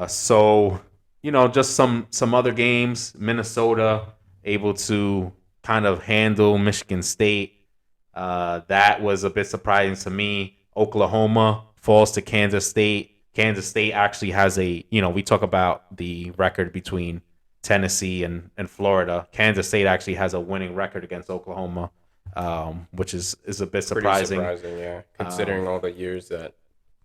So just some other games. Minnesota able to kind of handle Michigan State. That was a bit surprising to me. Oklahoma falls to Kansas State. Kansas State actually has we talk about the record between Tennessee and Florida. Kansas State actually has a winning record against Oklahoma, which is a bit Pretty surprising. surprising, yeah, Um, considering all the years that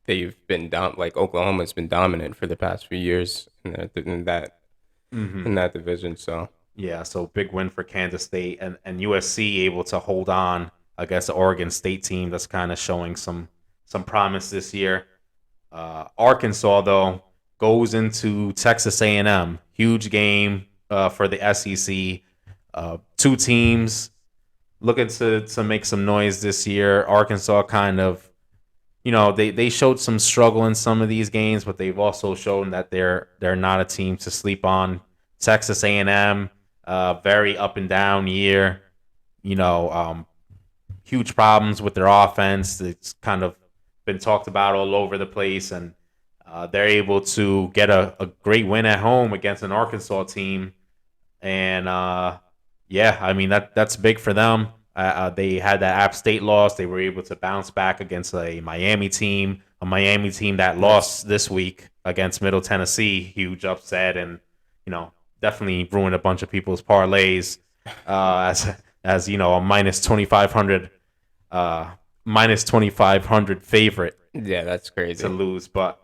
they've been like Oklahoma's been dominant for the past few years in mhm. that division. So Yeah, so big win for Kansas State and USC able to hold on against the Oregon State team that's kind of showing some promise this year. Arkansas though goes into Texas A&M, huge game for the SEC. Two teams looking to make some noise this year. Arkansas kind of they showed some struggle in some of these games, but they've also shown that they're not a team to sleep on. Texas A&M, very up and down year. You know, huge problems with their offense. It's kind of been talked about all over the place, and they're able to get a great win at home against an Arkansas team. And yeah, I mean that's big for them. They had that App State loss. They were able to bounce back against a Miami team that that's lost this week against Middle Tennessee. Huge upset, and definitely ruined a bunch of people's parlays. As a uh, minus 2,500 favorite yeah, that's to crazy. lose. But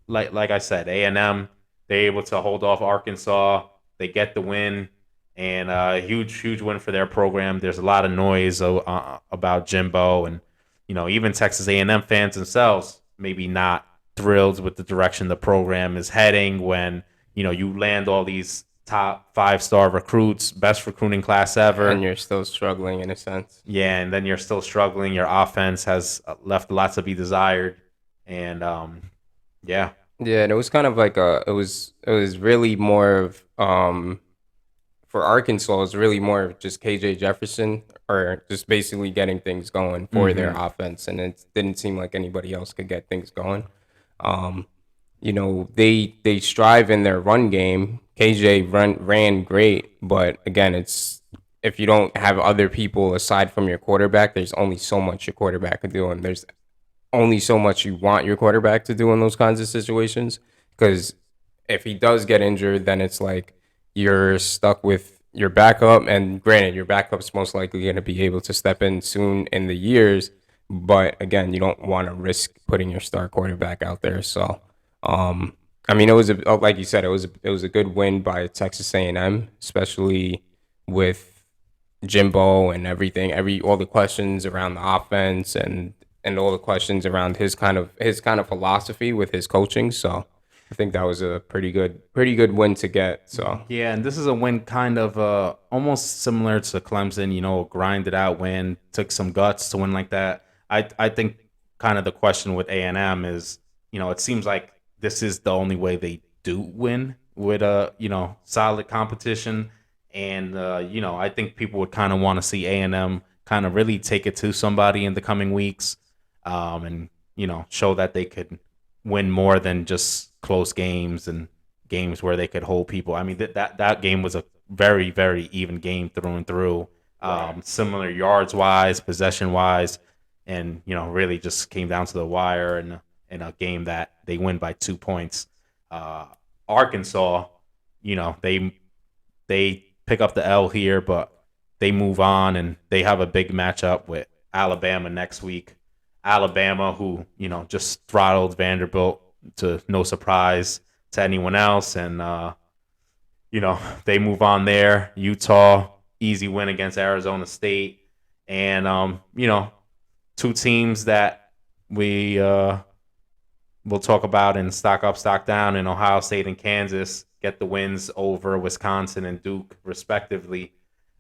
like I said, A&M they're able to hold off Arkansas. They get the win, and huge win for their program. There's a lot of noise about Jimbo, and even Texas A&M fans themselves maybe not thrilled with the direction the program is heading when you land all these top 5-star recruits, best recruiting class And ever. you're still struggling in a sense. Yeah, and then you're still struggling. Your offense has left lots to be desired, and yeah. Yeah, and it was kind of like it was really more of for Arkansas, it was really more of just KJ Jefferson or just basically getting things going for their Mm-hmm. offense, and it didn't seem like anybody else could get things going. Um, they strive in their run game. KJ ran great, but again, it's if you don't have other people aside from your quarterback, there's only so much your quarterback could do, and there's only so much you want your quarterback to do in those kinds of situations. Because if he does get injured, then it's like you're stuck with your backup. And granted, your backup's most likely going to be able to step in soon in the years. But again, you don't want to risk putting your star quarterback out there. So, I mean, it was like you said, it was a good win by Texas A&M, especially with Jimbo and everything, all the questions around the offense and all the questions around his kind of philosophy with his coaching. So I think that was a pretty good win to get. So Yeah, and this is a win kind of almost similar to Clemson, grinded out win, took some guts to win like that. I think kind of the question with A&M is, it seems like this is the only way they do win with solid competition. And I think people would kind of want to see A&M kind of really take it to somebody in the coming weeks, and show that they could win more than just close games and games where they could hold people. I mean, that game was a very, very even game through and through. right. Similar yards wise, possession wise, and really just came down to the wire and in a game that they win by 2 points. Uh, Arkansas, they pick up the L here, but they move on and they have a big matchup with Alabama next week. Alabama, who just throttled Vanderbilt to no surprise to anyone else, and they move on there. Utah, easy win against Arizona State, and two teams that we will talk about in stock up, stock down in Ohio State and Kansas get the wins over Wisconsin and Duke respectively.